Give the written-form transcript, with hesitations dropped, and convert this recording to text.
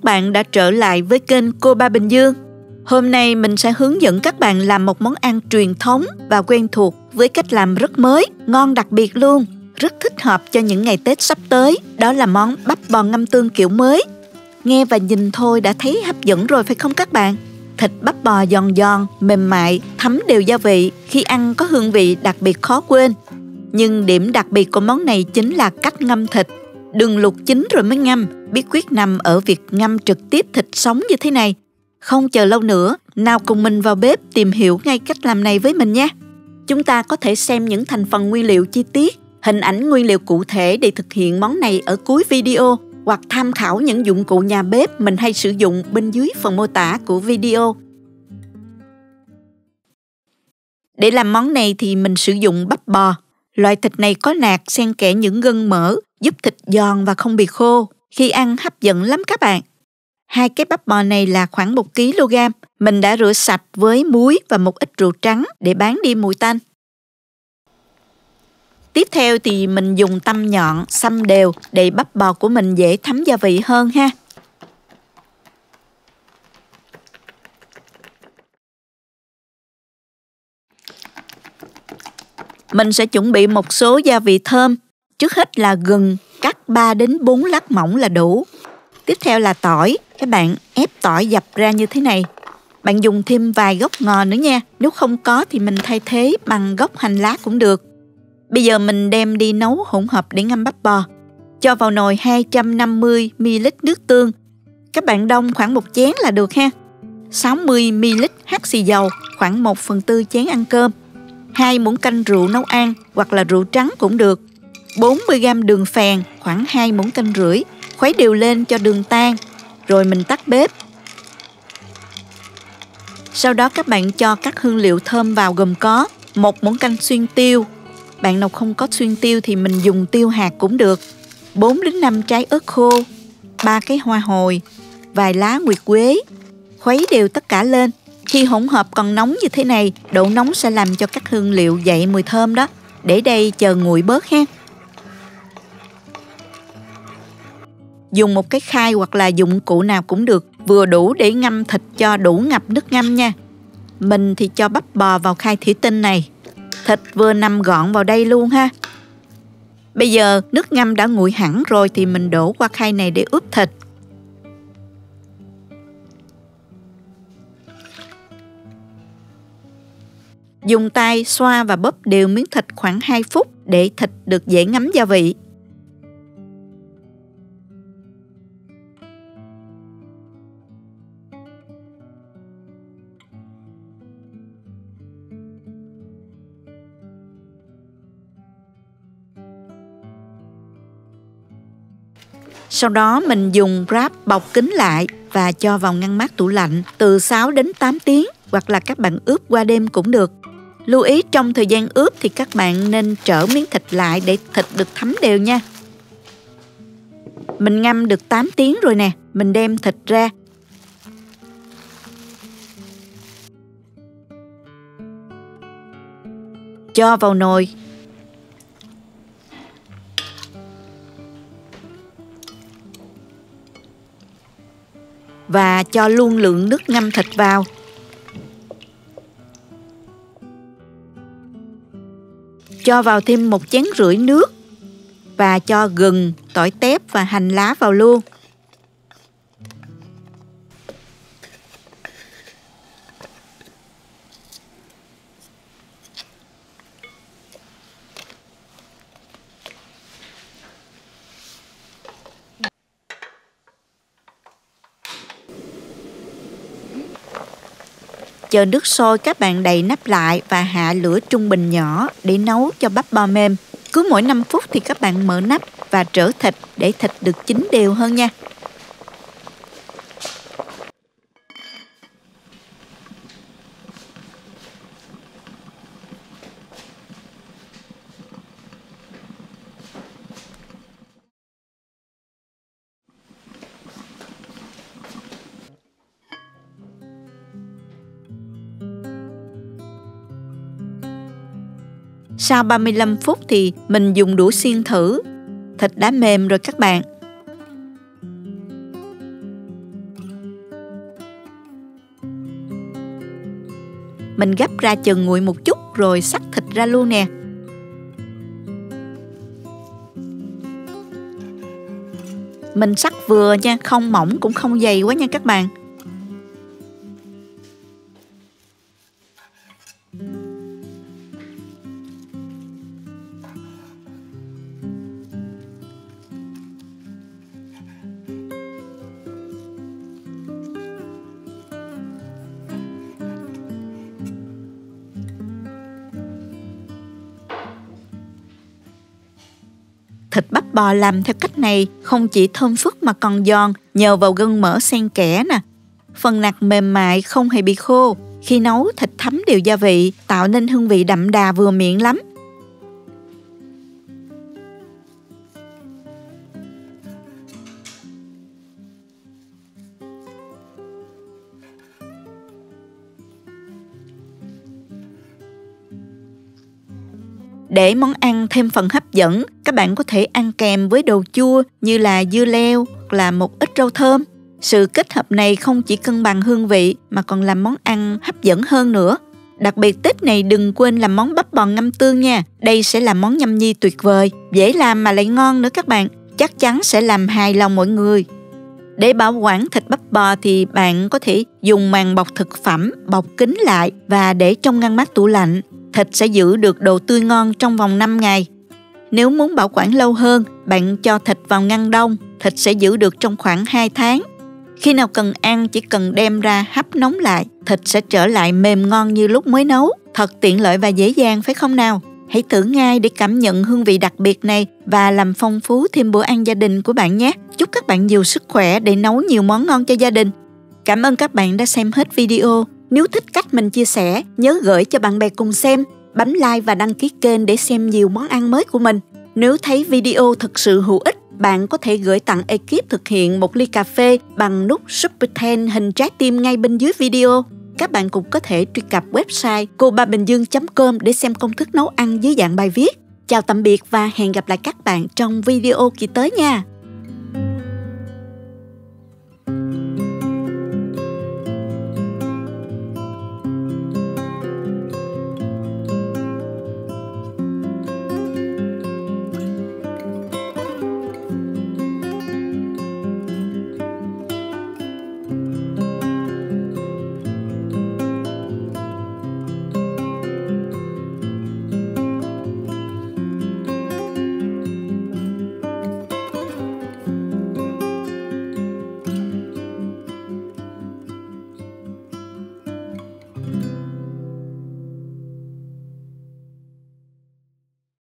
bạn đã trở lại với kênh Cô Ba Bình Dương. Hôm nay mình sẽ hướng dẫn các bạn làm một món ăn truyền thống và quen thuộc với cách làm rất mới, ngon đặc biệt luôn, rất thích hợp cho những ngày Tết sắp tới. Đó là món bắp bò ngâm tương kiểu mới. Nghe và nhìn thôi đã thấy hấp dẫn rồi phải không các bạn? Thịt bắp bò giòn giòn, mềm mại, thấm đều gia vị, khi ăn có hương vị đặc biệt khó quên. Nhưng điểm đặc biệt của món này chính là cách ngâm thịt. Đừng luộc chín rồi mới ngâm, bí quyết nằm ở việc ngâm trực tiếp thịt sống như thế này. Không chờ lâu nữa, nào cùng mình vào bếp tìm hiểu ngay cách làm này với mình nhé. Chúng ta có thể xem những thành phần nguyên liệu chi tiết, hình ảnh nguyên liệu cụ thể để thực hiện món này ở cuối video, hoặc tham khảo những dụng cụ nhà bếp mình hay sử dụng bên dưới phần mô tả của video. Để làm món này thì mình sử dụng bắp bò. Loại thịt này có nạc xen kẽ những gân mỡ, giúp thịt giòn và không bị khô. Khi ăn hấp dẫn lắm các bạn. 2 cái bắp bò này là khoảng 1 kg. Mình đã rửa sạch với muối và một ít rượu trắng để bán đi mùi tanh. Tiếp theo thì mình dùng tăm nhọn xăm đều để bắp bò của mình dễ thấm gia vị hơn ha. Mình sẽ chuẩn bị một số gia vị thơm. Trước hết là gừng, cắt 3 đến 4 lát mỏng là đủ. Tiếp theo là tỏi. Các bạn ép tỏi dập ra như thế này. Bạn dùng thêm vài gốc ngò nữa nha. Nếu không có thì mình thay thế bằng gốc hành lá cũng được. Bây giờ mình đem đi nấu hỗn hợp để ngâm bắp bò. Cho vào nồi 250ml nước tương. Các bạn đông khoảng 1 chén là được ha. 60ml hắc xì dầu, khoảng 1/4 chén ăn cơm. 2 muỗng canh rượu nấu ăn hoặc là rượu trắng cũng được. 40g đường phèn, khoảng 2 muỗng canh rưỡi. Khuấy đều lên cho đường tan, rồi mình tắt bếp. Sau đó các bạn cho các hương liệu thơm vào gồm có 1 muỗng canh xuyên tiêu. Bạn nào không có xuyên tiêu thì mình dùng tiêu hạt cũng được. 4 đến 5 trái ớt khô, 3 cái hoa hồi, vài lá nguyệt quế. Khuấy đều tất cả lên. Khi hỗn hợp còn nóng như thế này, độ nóng sẽ làm cho các hương liệu dậy mùi thơm đó. Để đây chờ nguội bớt ha. Dùng một cái khay hoặc là dụng cụ nào cũng được, vừa đủ để ngâm thịt cho đủ ngập nước ngâm nha. Mình thì cho bắp bò vào khay thủy tinh này. Thịt vừa nằm gọn vào đây luôn ha. Bây giờ nước ngâm đã nguội hẳn rồi thì mình đổ qua khay này để ướp thịt. Dùng tay xoa và bóp đều miếng thịt khoảng 2 phút để thịt được dễ ngấm gia vị. Sau đó mình dùng wrap bọc kín lại và cho vào ngăn mát tủ lạnh từ 6 đến 8 tiếng, hoặc là các bạn ướp qua đêm cũng được. Lưu ý trong thời gian ướp thì các bạn nên trở miếng thịt lại để thịt được thấm đều nha. Mình ngâm được 8 tiếng rồi nè, mình đem thịt ra. Cho vào nồi. Và cho luôn lượng nước ngâm thịt vào. Cho vào thêm 1,5 chén nước. Và cho gừng, tỏi tép và hành lá vào luôn. Chờ nước sôi các bạn đậy nắp lại và hạ lửa trung bình nhỏ để nấu cho bắp bò mềm. Cứ mỗi 5 phút thì các bạn mở nắp và trở thịt để thịt được chín đều hơn nha. Sau 35 phút thì mình dùng đũa xiên thử. Thịt đã mềm rồi các bạn. mình gắp ra chừng nguội một chút rồi xắt thịt ra luôn nè. Mình xắt vừa nha, không mỏng cũng không dày quá nha các bạn. Thịt bắp bò làm theo cách này không chỉ thơm phức mà còn giòn nhờ vào gân mỡ xen kẽ nè. Phần nạc mềm mại không hề bị khô. Khi nấu thịt thấm đều gia vị, tạo nên hương vị đậm đà vừa miệng lắm. Để món ăn thêm phần hấp dẫn, các bạn có thể ăn kèm với đồ chua như là dưa leo hoặc là một ít rau thơm. Sự kết hợp này không chỉ cân bằng hương vị mà còn làm món ăn hấp dẫn hơn nữa. Đặc biệt Tết này đừng quên làm món bắp bò ngâm tương nha. Đây sẽ là món nhâm nhi tuyệt vời, dễ làm mà lại ngon nữa các bạn. Chắc chắn sẽ làm hài lòng mọi người. Để bảo quản thịt bắp bò thì bạn có thể dùng màng bọc thực phẩm, bọc kín lại và để trong ngăn mát tủ lạnh. Thịt sẽ giữ được độ tươi ngon trong vòng 5 ngày. Nếu muốn bảo quản lâu hơn, bạn cho thịt vào ngăn đông, thịt sẽ giữ được trong khoảng 2 tháng. Khi nào cần ăn chỉ cần đem ra hấp nóng lại, thịt sẽ trở lại mềm ngon như lúc mới nấu. Thật tiện lợi và dễ dàng phải không nào? Hãy thử ngay để cảm nhận hương vị đặc biệt này và làm phong phú thêm bữa ăn gia đình của bạn nhé. Chúc các bạn nhiều sức khỏe để nấu nhiều món ngon cho gia đình. Cảm ơn các bạn đã xem hết video. Nếu thích cách mình chia sẻ, nhớ gửi cho bạn bè cùng xem, bấm like và đăng ký kênh để xem nhiều món ăn mới của mình. Nếu thấy video thực sự hữu ích, bạn có thể gửi tặng ekip thực hiện một ly cà phê bằng nút Super Thanks hình trái tim ngay bên dưới video. Các bạn cũng có thể truy cập website cobabìnhdương.com để xem công thức nấu ăn dưới dạng bài viết. Chào tạm biệt và hẹn gặp lại các bạn trong video kỳ tới nha!